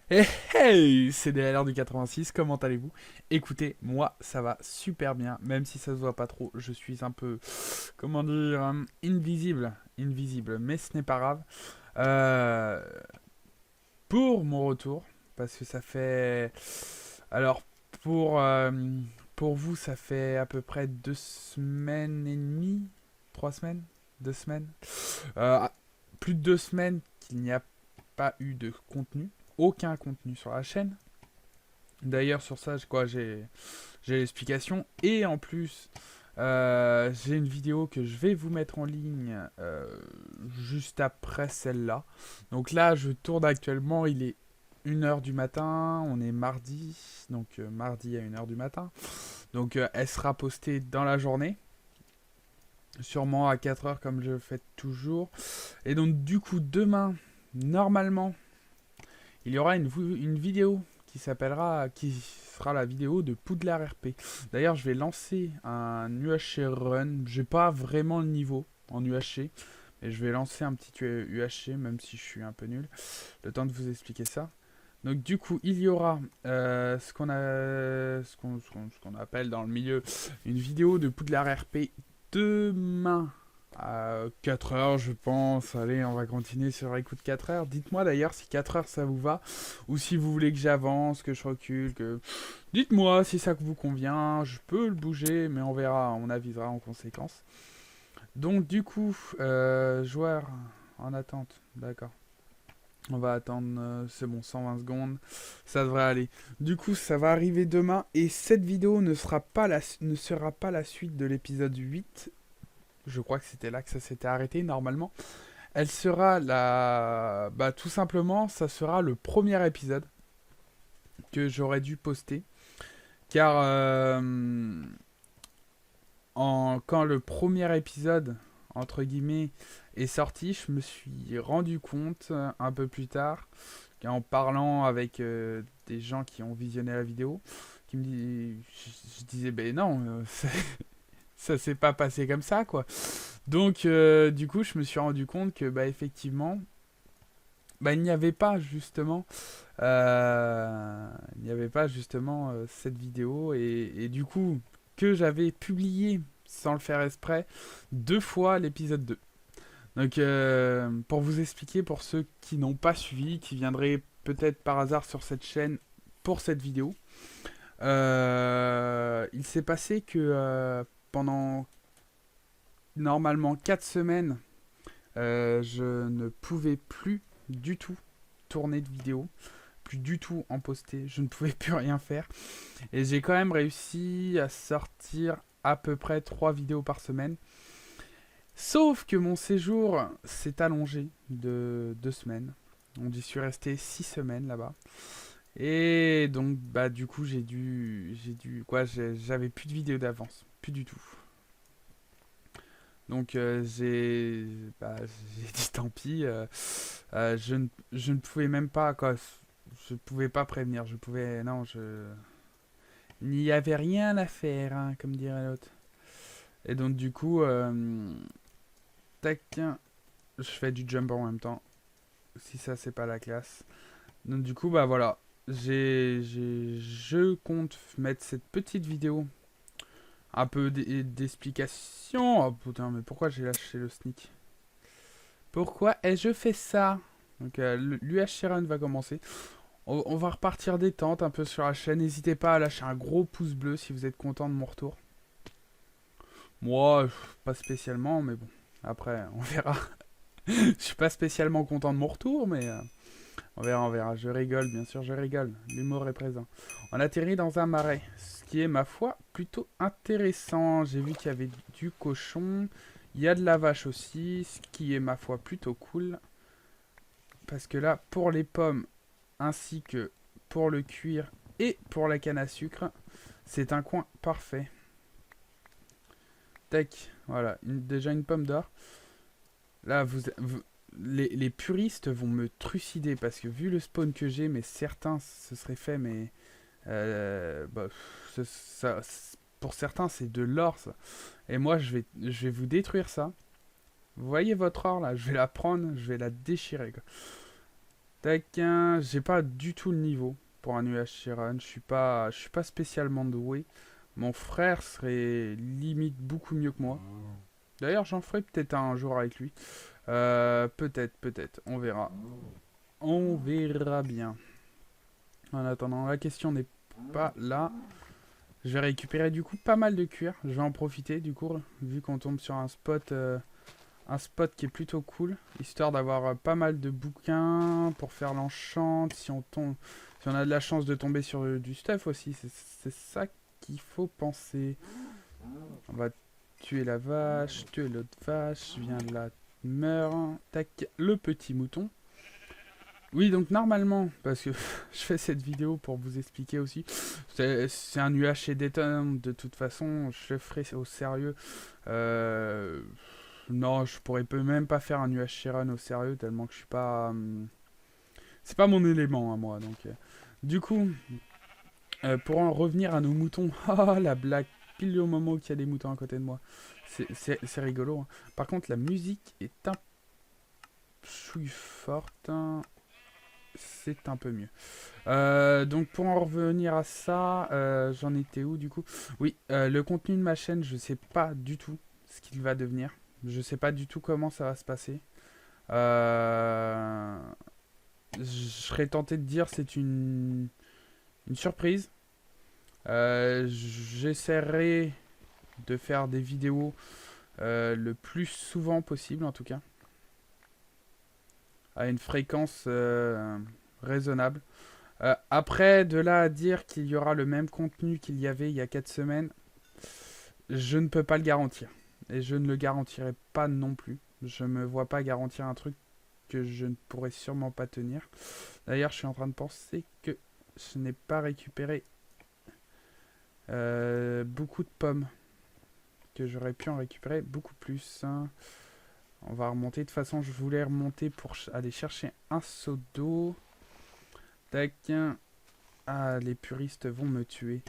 Hey, hey, c'est DLR du 86, comment allez-vous? Écoutez, moi ça va super bien, même si ça se voit pas trop, je suis un peu, comment dire, invisible, mais ce n'est pas grave. Euh, pour mon retour, parce que ça fait... Alors, pour, euh, pour vous, ça fait à peu près 2 semaines et demie, 3 semaines, 2 semaines. Euh, Plus de 2 semaines qu'il n'y a pas eu de contenu, aucun contenu sur la chaîne. D'ailleurs, sur ça, j'ai l'explication. Et en plus, j'ai une vidéo que je vais vous mettre en ligne juste après celle-là. Donc là, je tourne actuellement. Il est 1 heure du matin. On est mardi. Donc mardi à 1 heure du matin. Donc elle sera postée dans la journée. Sûrement à 4 heures comme je le fais toujours. Et donc du coup, demain, normalement, il y aura une vidéo qui sera la vidéo de Poudlard RP. D'ailleurs, je vais lancer un UHC Run. J'ai pas vraiment le niveau en UHC, mais je vais lancer un petit UHC, même si je suis un peu nul. Le temps de vous expliquer ça. Donc du coup, il y aura ce qu'on appelle dans le milieu une vidéo de Poudlard RP demain à 4 heures, je pense. Allez, on va continuer sur écoute 4 heures. Dites-moi d'ailleurs si 4 heures ça vous va, ou si vous voulez que j'avance, que je recule, que... Dites-moi si ça vous convient, je peux le bouger, mais on verra, on avisera en conséquence. Donc du coup, joueur en attente, d'accord. On va attendre, c'est bon, 120 secondes, ça devrait aller. Du coup, ça va arriver demain, et cette vidéo ne sera pas la suite de l'épisode 8. Je crois que c'était là que ça s'était arrêté normalement. Elle sera la... Bah tout simplement, ça sera le premier épisode que j'aurais dû poster. Car quand le premier épisode, entre guillemets, est sorti, je me suis rendu compte un peu plus tard, en parlant avec des gens qui ont visionné la vidéo, qui me disaient, je disais, ben non, ça s'est pas passé comme ça, quoi. Donc, du coup, je me suis rendu compte que, bah, effectivement, bah, il n'y avait pas justement, cette vidéo et du coup que j'avais publié sans le faire exprès 2 fois l'épisode 2. Donc, pour vous expliquer, pour ceux qui n'ont pas suivi, qui viendraient peut-être par hasard sur cette chaîne pour cette vidéo, il s'est passé que pendant normalement 4 semaines, je ne pouvais plus du tout tourner de vidéo, plus du tout en poster, je ne pouvais plus rien faire. Et j'ai quand même réussi à sortir à peu près 3 vidéos par semaine. Sauf que mon séjour s'est allongé de 2 semaines. Donc j'y suis resté 6 semaines là-bas. Et donc bah du coup j'avais plus de vidéos d'avance, plus du tout. Donc j'ai dit tant pis. Je ne pouvais même pas quoi. Je pouvais pas prévenir. Je pouvais non je il n'y avait rien à faire hein, comme dirait l'autre. Et donc du coup tac je fais du jump en même temps. Si ça c'est pas la classe. Donc du coup bah voilà. Je compte mettre cette petite vidéo un peu d'explication. Oh putain mais pourquoi j'ai lâché le sneak? Pourquoi ai-je fait ça? Donc l'UH Run va commencer. On va repartir détente un peu sur la chaîne. N'hésitez pas à lâcher un gros pouce bleu si vous êtes content de mon retour. Moi, pas spécialement, mais bon. Après, on verra. Je suis pas spécialement content de mon retour, mais on verra, on verra. Je rigole, bien sûr, je rigole. L'humour est présent. On atterrit dans un marais, ce qui est, ma foi, plutôt intéressant. J'ai vu qu'il y avait du cochon. Il y a de la vache aussi, ce qui est, ma foi, plutôt cool. Parce que là, pour les pommes, ainsi que pour le cuir et pour la canne à sucre, c'est un coin parfait. Tac, voilà, déjà une pomme d'or. Là, les puristes vont me trucider parce que vu le spawn que j'ai, mais certains se seraient fait, mais bah, pour certains c'est de l'or ça. Et moi je vais vous détruire ça. Vous voyez votre or là, je vais la prendre, je vais la déchirer quoi. Tac, j'ai pas du tout le niveau pour un UHC Run. Je suis pas spécialement doué. Mon frère serait limite beaucoup mieux que moi. D'ailleurs, j'en ferai peut-être un jour avec lui. Peut-être. On verra. On verra bien. En attendant, la question n'est pas là. Je vais récupérer du coup pas mal de cuir. Je vais en profiter du coup, vu qu'on tombe sur un spot qui est plutôt cool, histoire d'avoir pas mal de bouquins pour faire l'enchant. Si on a de la chance de tomber sur du stuff aussi, c'est ça qu'il faut penser. On va tuer la vache, tuer l'autre vache, viens là, meurs. Tac, le petit mouton. Oui, donc normalement, parce que je fais cette vidéo pour vous expliquer aussi, c'est un UHC Dayton de toute façon, je le ferai au sérieux. Non, je pourrais même pas faire un UHC Run au sérieux, tellement que je suis pas... c'est pas mon élément à moi, donc... Du coup, pour en revenir à nos moutons, ah la blague, pile au moment où il y a des moutons à côté de moi. C'est rigolo. Hein. Par contre, la musique est un chouille forte. Hein. C'est un peu mieux. Donc pour en revenir à ça, j'en étais où du coup? Oui, le contenu de ma chaîne, je sais pas du tout ce qu'il va devenir. Je sais pas du tout comment ça va se passer. Je serais tenté de dire c'est une surprise. J'essaierai de faire des vidéos le plus souvent possible en tout cas. À une fréquence raisonnable. Après, de là à dire qu'il y aura le même contenu qu'il y avait il y a 4 semaines, je ne peux pas le garantir. Et je ne le garantirai pas non plus. Je me vois pas garantir un truc que je ne pourrais sûrement pas tenir. D'ailleurs, je suis en train de penser que je n'ai pas récupéré beaucoup de pommes. Que j'aurais pu en récupérer beaucoup plus. Hein. On va remonter. De toute façon, je voulais remonter pour aller chercher un seau d'eau. Tac. Ah, les puristes vont me tuer.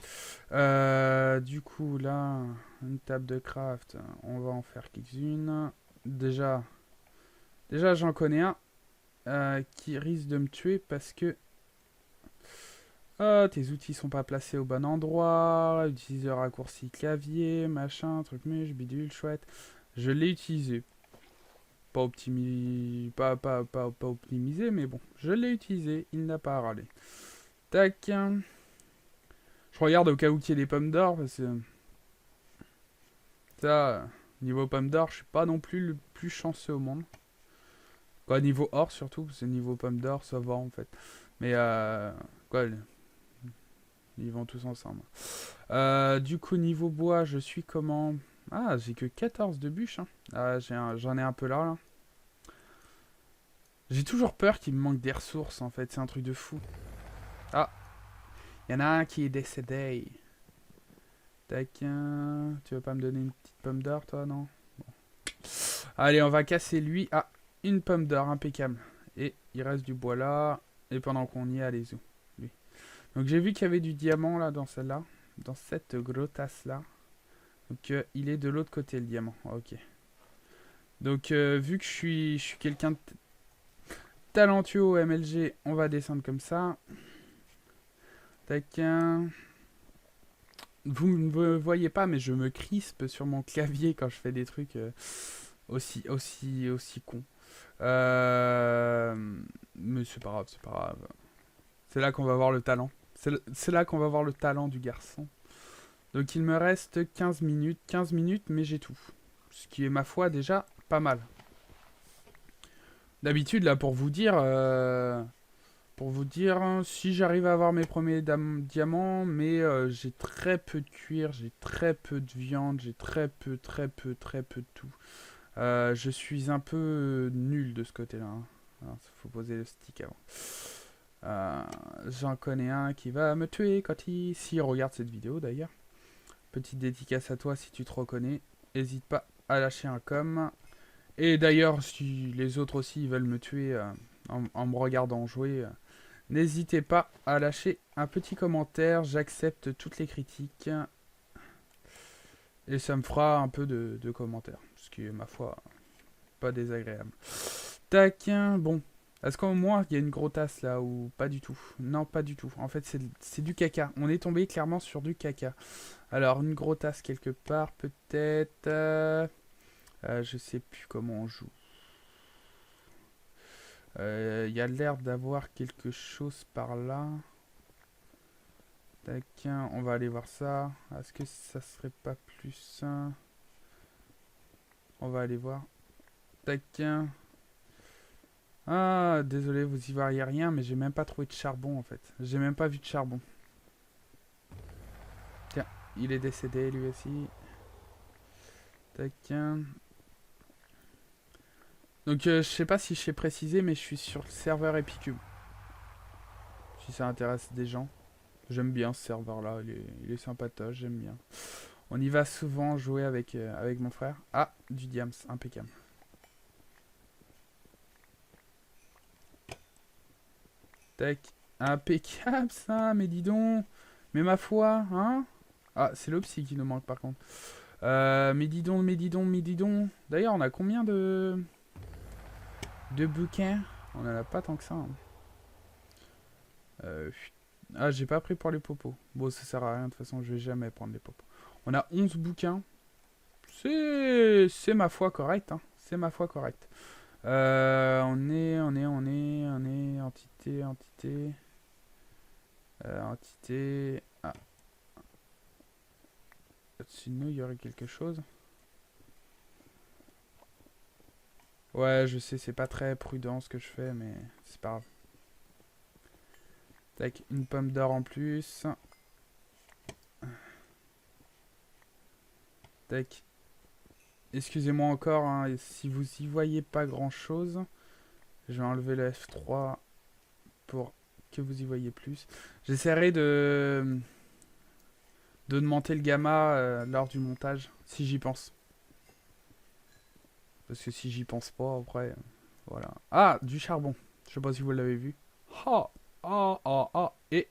Du coup, là, une table de craft. On va en faire quelques-unes. Déjà, j'en connais un qui risque de me tuer parce que tes outils sont pas placés au bon endroit. Utilise le raccourci clavier, machin, truc muche, bidule, chouette. Je l'ai utilisé. Pas optimisé, pas optimisé, mais bon, je l'ai utilisé. Il n'a pas à râler. Tac. Je regarde au cas où qu'il y ait des pommes d'or, parce que... Ça, niveau pommes d'or, je suis pas non plus le plus chanceux au monde. Quoi, niveau or surtout, parce que niveau pommes d'or, ça va en fait. Mais quoi, ils vont tous ensemble. Du coup, niveau bois, je suis comment? Ah, j'ai que 14 de bûches. Hein. Ah, j'en ai un peu là. J'ai toujours peur qu'il me manque des ressources en fait, c'est un truc de fou. Ah, il y en a un qui est décédé. Tac, tu veux pas me donner une petite pomme d'or, toi, non? Bon. Allez, on va casser lui. Ah, une pomme d'or, impeccable. Et il reste du bois là. Et pendant qu'on y est, allez-y. Lui. Donc j'ai vu qu'il y avait du diamant là dans celle-là. Dans cette grosse tasse là. Donc il est de l'autre côté le diamant. Ok. Donc vu que je suis quelqu'un de talentueux au MLG, on va descendre comme ça. Tac. Vous ne me voyez pas, mais je me crispe sur mon clavier quand je fais des trucs aussi cons. Mais c'est pas grave, c'est pas grave. C'est là qu'on va voir le talent. C'est là qu'on va voir le talent du garçon. Donc il me reste 15 minutes. 15 minutes, mais j'ai tout. Ce qui est, ma foi, déjà pas mal. D'habitude, là, pour vous dire, si j'arrive à avoir mes premiers diamants, mais j'ai très peu de cuir, j'ai très peu de viande, j'ai très peu de tout. Je suis un peu nul de ce côté-là. Hein. Il faut poser le stick avant. J'en connais un qui va me tuer quand s'il regarde cette vidéo d'ailleurs. Petite dédicace à toi si tu te reconnais. N'hésite pas à lâcher un com. Et d'ailleurs, si les autres aussi veulent me tuer en me regardant jouer, n'hésitez pas à lâcher un petit commentaire. J'accepte toutes les critiques. Et ça me fera un peu de commentaires. Ce qui est, ma foi, pas désagréable. Tac, bon. Est-ce qu'au moins il y a une grosse tasse là ou pas du tout? Non, pas du tout. En fait, c'est du caca. On est tombé clairement sur du caca. Alors, une grosse tasse quelque part, peut-être. Je sais plus comment on joue. Il y a l'air d'avoir quelque chose par là. Tac, on va aller voir ça. Est-ce que ça serait pas plus... On va aller voir. Tac. Ah, désolé, vous y voyez rien, mais j'ai même pas trouvé de charbon en fait. J'ai même pas vu de charbon. Tiens, il est décédé lui aussi. Tac. Donc je sais pas si je sais préciser, mais je suis sur le serveur Epicube. Si ça intéresse des gens. J'aime bien ce serveur là, il est sympatoche, j'aime bien. On y va souvent jouer avec mon frère. Ah, du diams, impeccable. Tac, impeccable ça, mais dis donc. Mais ma foi, hein. Ah, c'est l'opsie qui nous manque par contre. Mais dis donc, mais dis donc, mais dis donc. D'ailleurs, on a combien de bouquins? On en a pas tant que ça. Hein. Ah, j'ai pas pris pour les popos. Bon, ça sert à rien, de toute façon, je vais jamais prendre les popos. On a 11 bouquins. C'est ma foi correct, hein. C'est ma foi correct. On est, entité. Ah, au-dessus de nous, il y aurait quelque chose. Ouais, je sais, c'est pas très prudent ce que je fais, mais c'est pas grave. Tac, une pomme d'or en plus. Tac. Excusez-moi encore, hein, si vous y voyez pas grand chose, je vais enlever le F3 pour que vous y voyez plus. J'essaierai d'augmenter le gamma lors du montage, si j'y pense. Parce que si j'y pense pas, après, voilà. Ah, du charbon. Je sais pas si vous l'avez vu. Ah, ah, ah, ah. Et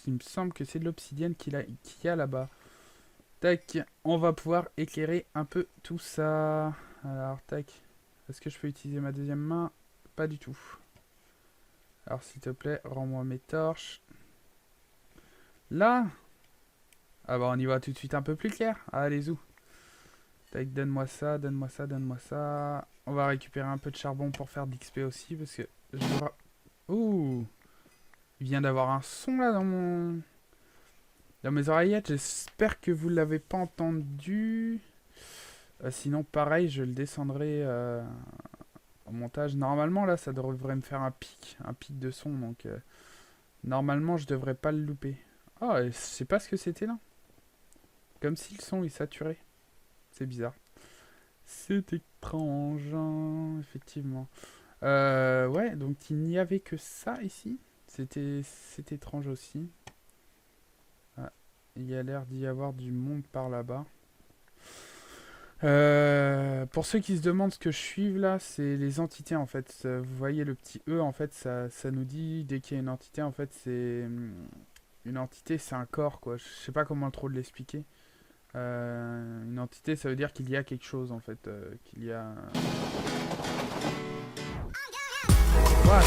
il me semble que c'est de l'obsidienne qu'il y a là-bas. Tac, on va pouvoir éclairer un peu tout ça. Alors, tac. Est-ce que je peux utiliser ma deuxième main? Pas du tout. Alors, s'il te plaît, rends-moi mes torches. Là. Ah bah, on y va tout de suite un peu plus clair. Allez, où? Tac, donne-moi ça, donne-moi ça, donne-moi ça. On va récupérer un peu de charbon pour faire d'XP aussi, parce que... Ouh. Il vient d'avoir un son, là, dans mes oreillettes. J'espère que vous l'avez pas entendu. Sinon, pareil, je le descendrai au montage. Normalement, là, ça devrait me faire un pic de son. Donc, normalement, je devrais pas le louper. Oh, je sais pas ce que c'était là. Comme si le son est saturé. C'est bizarre. C'est étrange, hein, effectivement. Ouais, donc il n'y avait que ça ici. C'est étrange aussi. Ah, il y a l'air d'y avoir du monde par là-bas. Pour ceux qui se demandent ce que je suis là, c'est les entités en fait. Vous voyez le petit E en fait, ça nous dit dès qu'il y a une entité en fait, c'est une entité, c'est un corps quoi. Je sais pas comment trop l'expliquer. Une entité, ça veut dire qu'il y a quelque chose en fait, qu'il y a. Ouais.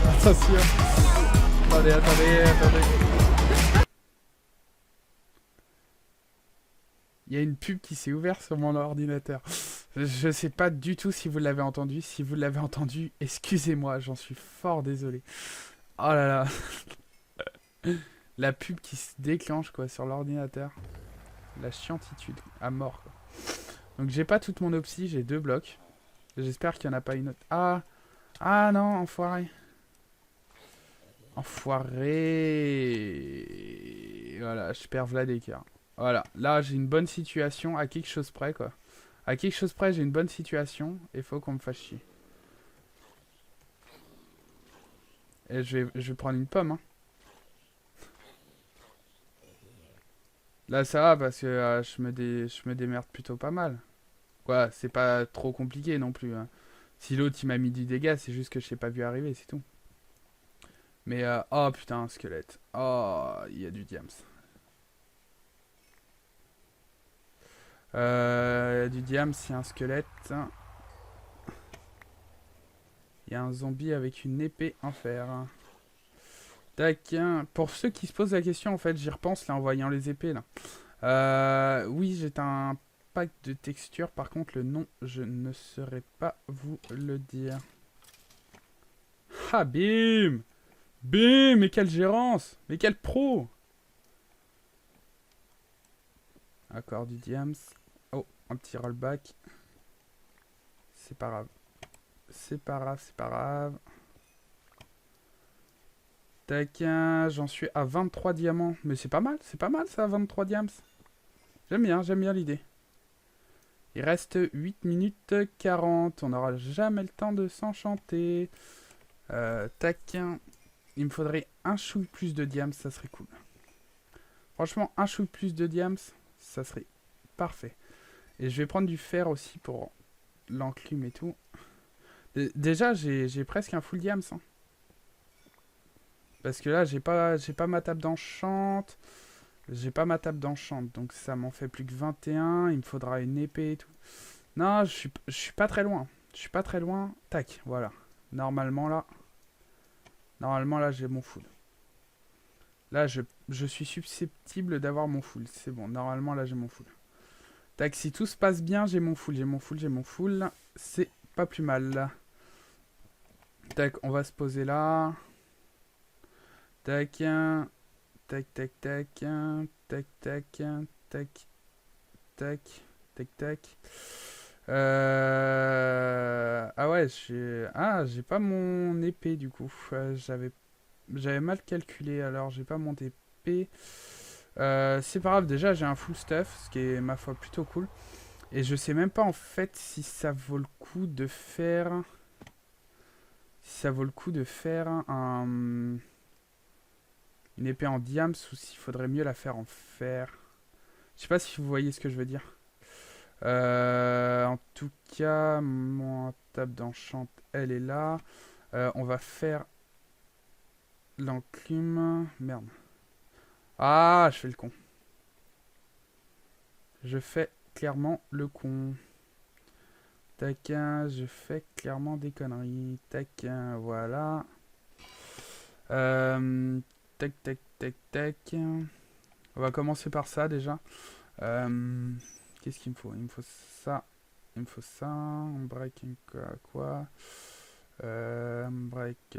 Attention. Attendez. Il y a une pub qui s'est ouverte sur mon ordinateur. Je sais pas du tout si vous l'avez entendu. Si vous l'avez entendu, excusez-moi, j'en suis fort désolé. Oh là là. La pub qui se déclenche quoi sur l'ordinateur. La chiantitude à mort quoi. Donc j'ai pas toute mon opsie, j'ai 2 blocs. J'espère qu'il y en a pas une autre. Ah non, enfoiré. Enfoiré. Voilà, je perds Vladekar. Voilà, là j'ai une bonne situation à quelque chose près quoi. À quelque chose près, j'ai une bonne situation et faut qu'on me fasse chier. Et je vais prendre une pomme. Hein. Là ça va parce que je me démerde plutôt pas mal. Quoi, c'est pas trop compliqué non plus. Hein. Si l'autre il m'a mis du dégât, c'est juste que je l'ai pas vu arriver, c'est tout. Mais oh putain, un squelette. Oh, il y a du diams. Du diams, il y a un squelette. Il y a un zombie avec une épée en fer. Tac. Pour ceux qui se posent la question, en fait, j'y repense là en voyant les épées là. Oui, j'ai un pack de textures. Par contre, le nom, je ne saurais pas vous le dire. Ah, bim! Bim! Mais quelle gérance! Mais quel pro! Accord du diams. Oh, un petit rollback. C'est pas grave. C'est pas grave, c'est pas grave. Tac, j'en suis à 23 diamants. Mais c'est pas mal ça, 23 diams. J'aime bien l'idée. Il reste 8 minutes 40. On n'aura jamais le temps de s'enchanter. Tac, il me faudrait un chouille plus de diams, ça serait cool. Franchement, un chouille plus de diams, ça serait parfait. Et je vais prendre du fer aussi pour l'enclume et tout. Déjà, j'ai presque un full diams. Hein. Parce que là, j'ai pas ma table d'enchante. J'ai pas ma table d'enchante. Donc ça m'en fait plus que 21. Il me faudra une épée et tout. Non, je suis pas très loin. Je suis pas très loin. Tac, voilà. Normalement, là, j'ai mon full. Là, je suis susceptible d'avoir mon full. C'est bon, normalement, là, j'ai mon full. Tac, si tout se passe bien, j'ai mon full, j'ai mon full, j'ai mon full. C'est pas plus mal. Tac, on va se poser là. Tac, tac, tac, tac, tac, tac, tac, tac, tac, tac. Ah ouais, j'ai pas mon épée du coup. J'avais mal calculé, alors j'ai pas mon épée. C'est pas grave, déjà j'ai un full stuff, ce qui est ma foi plutôt cool. Et je sais même pas en fait si ça vaut le coup de faire... Si ça vaut le coup de faire une épée en diams ou s'il faudrait mieux la faire en fer. Je sais pas si vous voyez ce que je veux dire. En tout cas, mon table d'enchant, elle est là. On va faire l'enclume. Merde. Ah, je fais le con. Je fais clairement le con. Tac, je fais clairement des conneries. Tac, voilà. Tac, tac, tac, tac. On va commencer par ça déjà. Qu'est-ce qu'il me faut? Il me faut ça. Il me faut ça. Break quoi? Break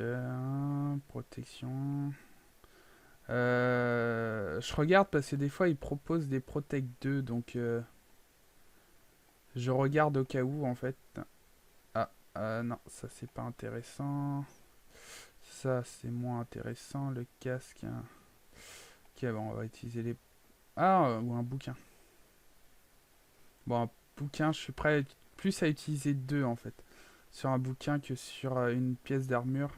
protection. Je regarde parce que des fois ils proposent des Protect 2 donc je regarde au cas où en fait. Ah non, ça c'est pas intéressant. Ça c'est moins intéressant. Le casque. Hein. Ok, bon, on va utiliser les. Ah, ou un bouquin. Bon, un bouquin, je suis prêt plus à utiliser deux en fait. Sur un bouquin que sur une pièce d'armure.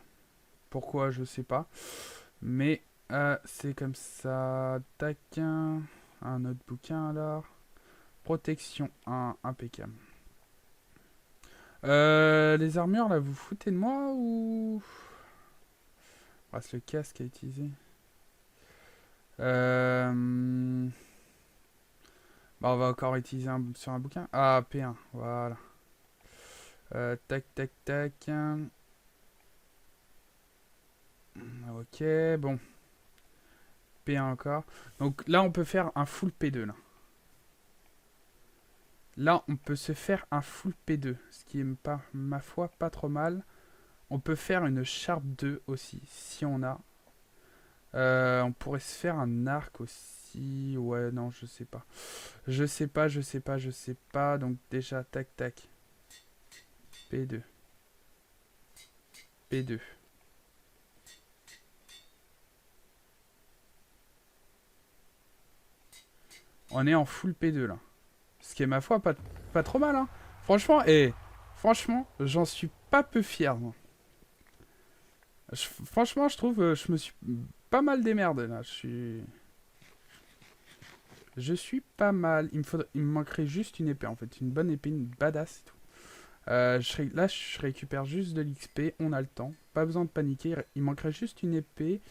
Pourquoi, je sais pas. Mais c'est comme ça. Tac. Un autre bouquin alors. Protection 1, impeccable. Les armures là, vous foutez de moi ou... Reste le casque à utiliser. Bah, on va encore utiliser sur un bouquin. Ah, P1, voilà. Tac, tac, tac. Ok, bon. P1 encore. Donc là, on peut faire un full P2 là. Là, on peut se faire un full P2, ce qui est pas, ma foi, pas trop mal. On peut faire une Sharp 2 aussi, si on a. On pourrait se faire un arc aussi. Ouais, non, je sais pas. Je sais pas, je sais pas, je sais pas. Donc déjà, tac, tac. P2. P2. On est en full P2 là. Ce qui est, ma foi, pas trop mal, hein. Franchement, franchement, j'en suis pas peu fier, moi. Franchement, je trouve, je me suis pas mal démerdé, là. Je suis pas mal. Il me manquerait juste une épée, en fait. Une bonne épée, une badass et tout. Là, je récupère juste de l'XP. On a le temps. Pas besoin de paniquer. Il manquerait juste une épée.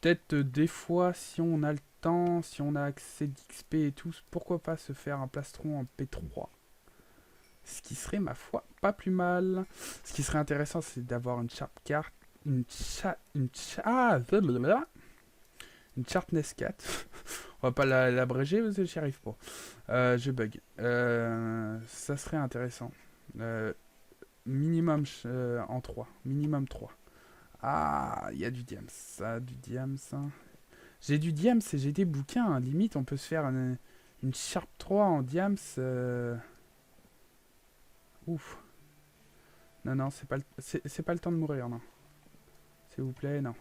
Peut-être des fois, si on a le temps, si on a accès d'XP et tout, pourquoi pas se faire un plastron en P3. Ce qui serait, ma foi, pas plus mal. Ce qui serait intéressant, c'est d'avoir une sharp carte. Blablabla. Une sharpness 4. On va pas l'abréger parce que j'y arrive pas. Je bug. Ça serait intéressant. Minimum en 3. Minimum 3. Ah, il y a du diams. Ça, du diams. J'ai du diams et j'ai des bouquins. Hein. Limite, on peut se faire une Sharp 3 en diams. Ouf. Non, non, c'est pas le temps de mourir, non. S'il vous plaît, non.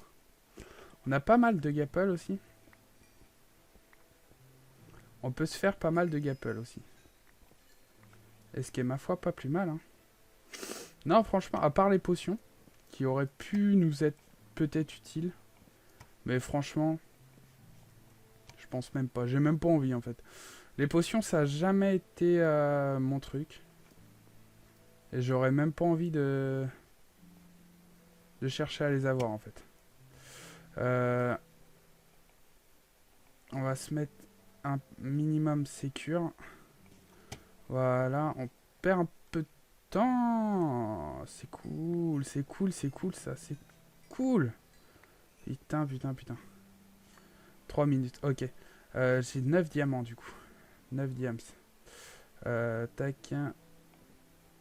On a pas mal de gapple aussi. On peut se faire pas mal de gapple aussi. Et ce qui est, ma foi, pas plus mal. Hein. Non, franchement, à part les potions, qui auraient pu nous être peut-être utiles. Mais franchement, je pense même pas. J'ai même pas envie, en fait. Les potions, ça a jamais été mon truc. Et j'aurais même pas envie de chercher à les avoir, en fait. On va se mettre un minimum sécure. Voilà, on perd un peu de temps. C'est cool, c'est cool, c'est cool, ça, c'est cool. Putain, putain, putain. 3 minutes, ok. J'ai 9 diamants, du coup. 9 diams. Tac.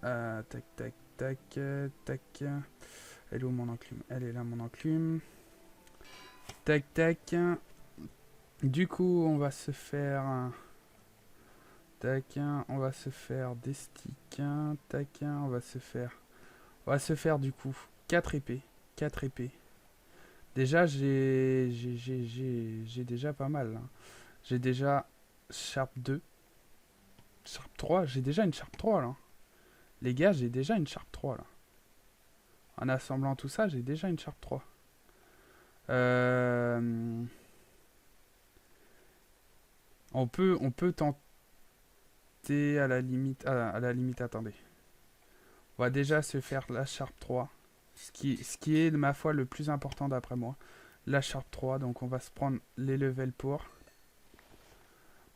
Tac, tac, tac, tac. Elle est où mon enclume? Elle est là, mon enclume. Tac, tac. Du coup, on va se faire... Tac, on va se faire des sticks. Tac, on va se faire... On va se faire, du coup, 4 épées. 4 épées. Déjà, j'ai déjà pas mal. Hein. J'ai déjà Sharp 2. Sharp 3. J'ai déjà une Sharp 3, là. Les gars, j'ai déjà une Sharp 3, là. En assemblant tout ça, j'ai déjà une Sharp 3. On peut tenter à la limite... à la limite, attendez. On va déjà se faire la Sharp 3. Ce qui est, ma foi, le plus important d'après moi. La Sharp 3, donc on va se prendre les levels pour.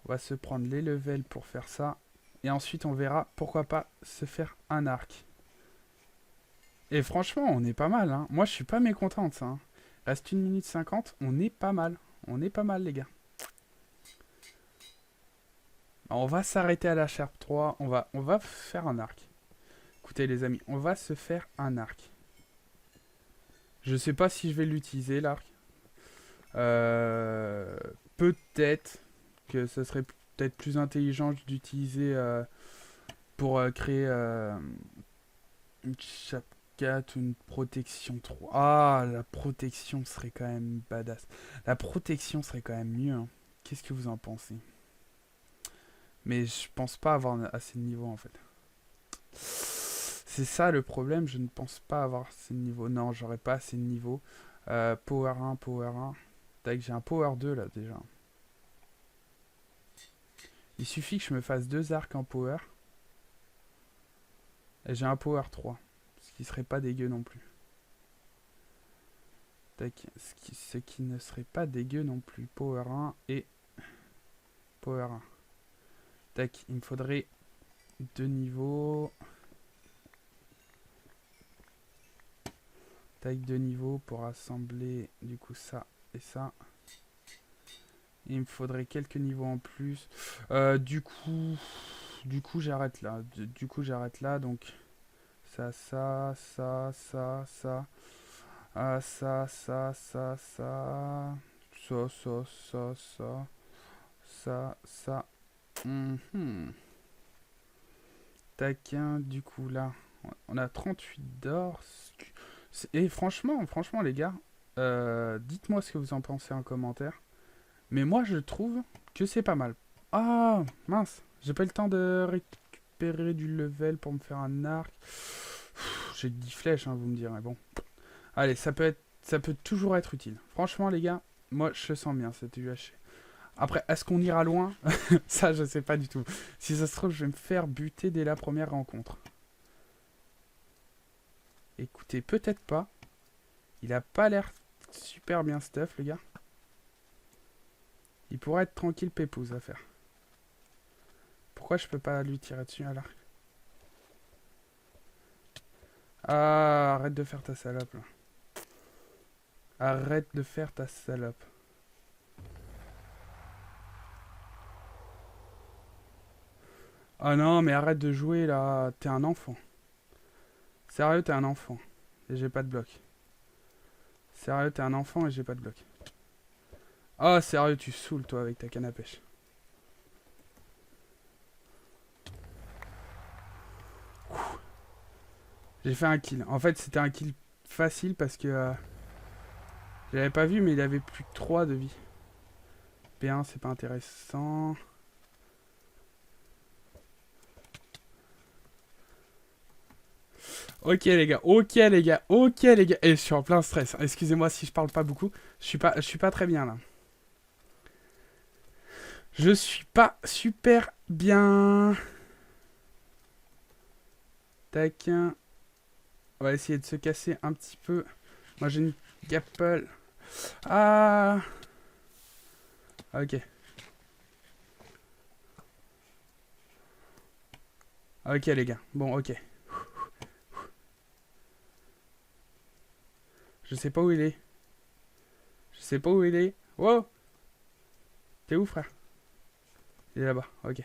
On va se prendre les levels pour faire ça. Et ensuite, on verra, pourquoi pas, se faire un arc. Et franchement, on est pas mal. Hein. Moi, je suis pas mécontent de ça. Hein. Reste 1 minute 50, on est pas mal. On est pas mal, les gars. On va s'arrêter à la Sharp 3. On va faire un arc. Écoutez, les amis, on va se faire un arc. Je sais pas si je vais l'utiliser, l'arc. Peut-être que ce serait peut-être plus intelligent d'utiliser pour créer une chape 4 ou une protection 3. Ah, la protection serait quand même badass. La protection serait quand même mieux. Hein. Qu'est-ce que vous en pensez? Mais je pense pas avoir assez de niveau en fait. C'est ça le problème, je ne pense pas avoir assez de niveau. Non, j'aurais pas assez de niveau. Power 1, Power 1. Tac, j'ai un Power 2 là déjà. Il suffit que je me fasse 2 arcs en Power. Et j'ai un Power 3. Ce qui serait pas dégueu non plus. Tac, ce qui ne serait pas dégueu non plus. Power 1 et Power 1. Tac, il me faudrait 2 niveaux. Tac, 2 niveaux pour assembler du coup ça et ça. Il me faudrait quelques niveaux en plus. Du coup j'arrête là. Du coup j'arrête là. Donc ça, ça, ça, ça, ça. Ah, ça, ça, ça, ça. Ça, ça, ça, ça. Ça, ça. Tac, du coup là. On a 38 d'or. Et franchement les gars. Dites-moi ce que vous en pensez en commentaire. Mais moi, je trouve que c'est pas mal. Ah, mince. J'ai pas eu le temps de récupérer du level pour me faire un arc. J'ai 10 flèches, hein, vous me direz. Bon. Allez, ça peut toujours être utile. Franchement, les gars, moi, je le sens bien, cette UHC. Après, est-ce qu'on ira loin? Ça, je sais pas du tout. Si ça se trouve, je vais me faire buter dès la première rencontre. Écoutez, peut-être pas. Il a pas l'air super bien stuff, le gars. Il pourrait être tranquille pépouze à faire. Pourquoi je peux pas lui tirer dessus à l'arc? Ah, arrête de faire ta salope, là. Arrête de faire ta salope. Ah non, mais arrête de jouer, là. T'es un enfant. Sérieux, t'es un enfant. Et j'ai pas de bloc. Sérieux, t'es un enfant et j'ai pas de bloc. Ah, sérieux, tu saoules, toi, avec ta canne à pêche. J'ai fait un kill. En fait, c'était un kill facile parce que... je l'avais pas vu, mais il avait plus que 3 de vie. P1, c'est pas intéressant. Ok les gars, ok les gars, ok les gars. Et je suis en plein stress. Excusez-moi si je parle pas beaucoup. Je suis pas très bien là. Je suis pas super bien. Tac. On va essayer de se casser un petit peu. Moi j'ai une gapple. Ah. Ok. Ok les gars. Bon ok. Je sais pas où il est. Je sais pas où il est. Wow. T'es où frère? Il est là-bas. Ok.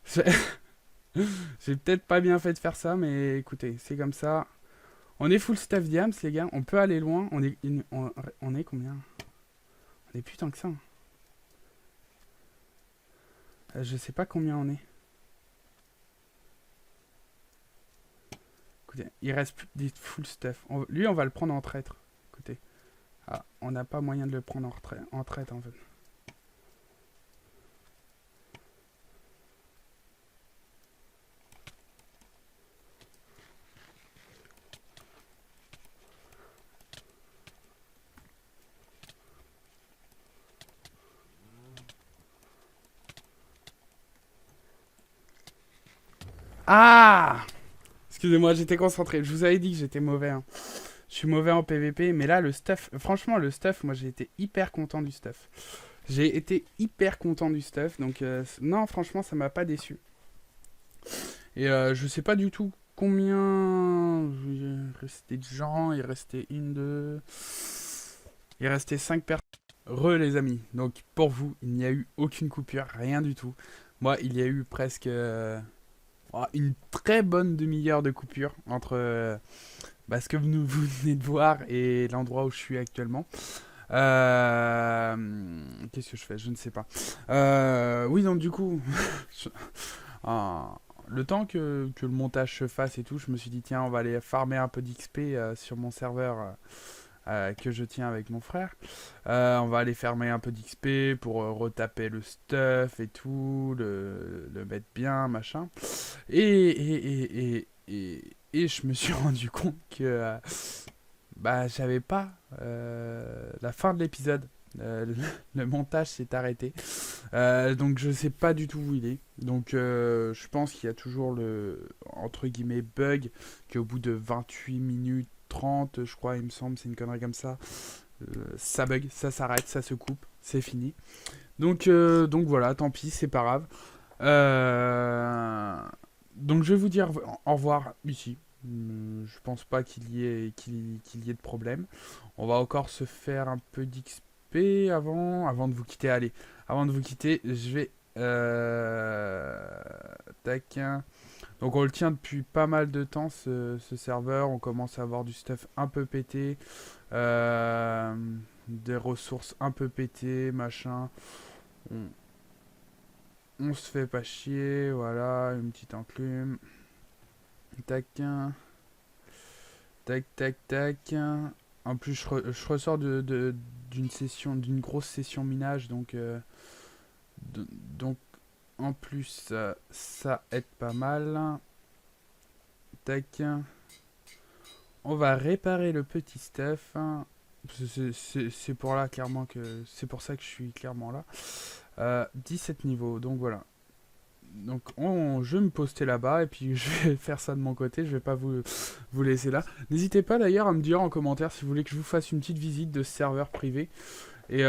J'ai j'ai peut-être pas bien fait de faire ça, mais écoutez, c'est comme ça. On est full stuff diams, les gars. On peut aller loin. On est combien? On est plus tant que ça. Je sais pas combien on est. Écoutez, il reste plus que des full stuff. Lui, on va le prendre en traître. Écoutez. Ah, on n'a pas moyen de le prendre en traître, en fait. Ah! Excusez-moi, j'étais concentré. Je vous avais dit que j'étais mauvais. Hein. Je suis mauvais en PVP, mais là, le stuff... Franchement, le stuff, moi, j'ai été hyper content du stuff. J'ai été hyper content du stuff, donc... non, franchement, ça m'a pas déçu. Et je sais pas du tout combien... Il restait de gens, il restait une, deux... Il restait 5 personnes. Les amis, donc pour vous, il n'y a eu aucune coupure, rien du tout. Moi, il y a eu presque une très bonne demi-heure de coupure entre ce que vous venez de voir et l'endroit où je suis actuellement. Qu'est-ce que je fais? Je ne sais pas. Oui, donc du coup, je- le temps que le montage se fasse et tout, je me suis dit, tiens, on va aller farmer un peu d'XP sur mon serveur que je tiens avec mon frère. On va aller farmer un peu d'XP pour retaper le stuff et tout, le mettre bien, machin. Et je me suis rendu compte que j'avais pas la fin de l'épisode. Le montage s'est arrêté. Donc je sais pas du tout où il est. Donc je pense qu'il y a toujours le entre guillemets bug qu'au bout de 28 minutes 30 je crois il me semble, c'est une connerie comme ça. Ça bug, ça s'arrête, ça se coupe, c'est fini. Donc voilà, tant pis, c'est pas grave. Euh, donc je vais vous dire au revoir ici. Je pense pas qu'il y ait de problème. On va encore se faire un peu d'XP avant de vous quitter. Allez, avant de vous quitter, je vais tac. Donc on le tient depuis pas mal de temps ce serveur. On commence à avoir du stuff un peu pété, euh, des ressources un peu pétées, machin. On, on se fait pas chier, voilà, une petite enclume. Tac, tac, tac, tac. En plus, je ressors d'une session, d'une grosse session minage, donc en plus, ça aide pas mal. Tac. On va réparer le petit stuff. C'est pour là, clairement, que c'est pour ça que je suis clairement là. 17 niveaux, donc voilà. Donc je vais me poster là-bas et puis je vais faire ça de mon côté, je vais pas vous laisser là. N'hésitez pas d'ailleurs à me dire en commentaire si vous voulez que je vous fasse une petite visite de ce serveur privé. Et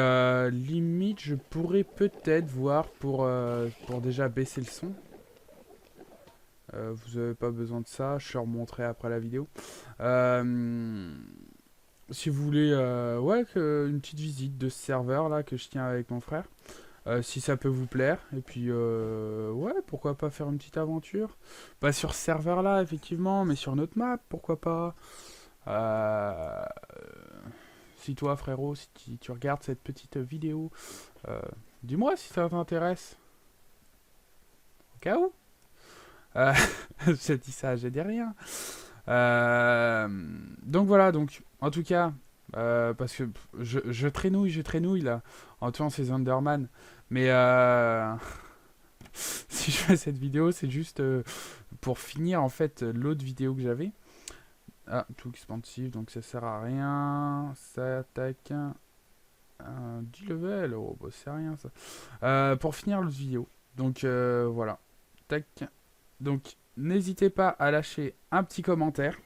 limite je pourrais peut-être voir pour déjà baisser le son. Vous n'avez pas besoin de ça, je te remontrerai après la vidéo. Euh, Si vous voulez, ouais, une petite visite de ce serveur là que je tiens avec mon frère. Si ça peut vous plaire. Et puis, ouais, pourquoi pas faire une petite aventure. Pas sur ce serveur là, effectivement, mais sur notre map, pourquoi pas. Euh, Si toi, frérot, si tu regardes cette petite vidéo, euh, dis-moi si ça t'intéresse. Au cas où. Euh, j'ai dit ça, j'ai dit rien. Euh, donc voilà, donc en tout cas, parce que je traînouille là, en tuant ces Enderman. Mais si je fais cette vidéo, c'est juste pour finir en fait l'autre vidéo que j'avais. Ah, tout expansif, donc ça sert à rien. Ça attaque un 10 level, oh bah c'est rien ça. Pour finir l'autre vidéo. Donc voilà. Tac. Donc n'hésitez pas à lâcher un petit commentaire.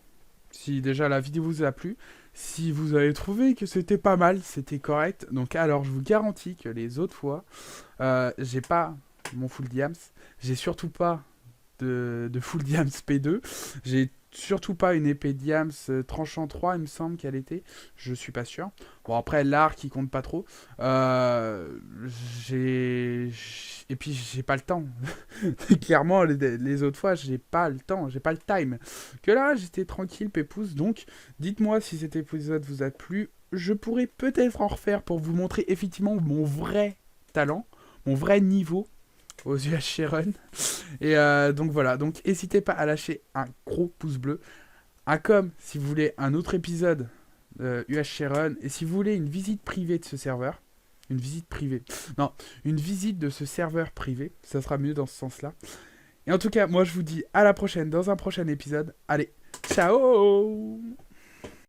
Si déjà la vidéo vous a plu, si vous avez trouvé que c'était pas mal, c'était correct, donc alors je vous garantis que les autres fois, j'ai pas mon full diams, j'ai surtout pas de full diams P2, j'ai surtout pas une épée diams tranchant 3, il me semble qu'elle était, je suis pas sûr. Bon après l'arc qui compte pas trop, j'ai... Et puis j'ai pas le temps. Clairement, les autres fois, j'ai pas le temps, j'ai pas le time. Que là, j'étais tranquille, pépouze. Donc, dites-moi si cet épisode vous a plu. Je pourrais peut-être en refaire pour vous montrer effectivement mon vrai talent, mon vrai niveau aux UHC Run. Et donc voilà, donc n'hésitez pas à lâcher un gros pouce bleu. Un com si vous voulez un autre épisode UHC Run. Et si vous voulez une visite privée de ce serveur. Une visite privée. Non, une visite de ce serveur privé. Ça sera mieux dans ce sens-là. Et en tout cas, moi je vous dis à la prochaine dans un prochain épisode. Allez, ciao!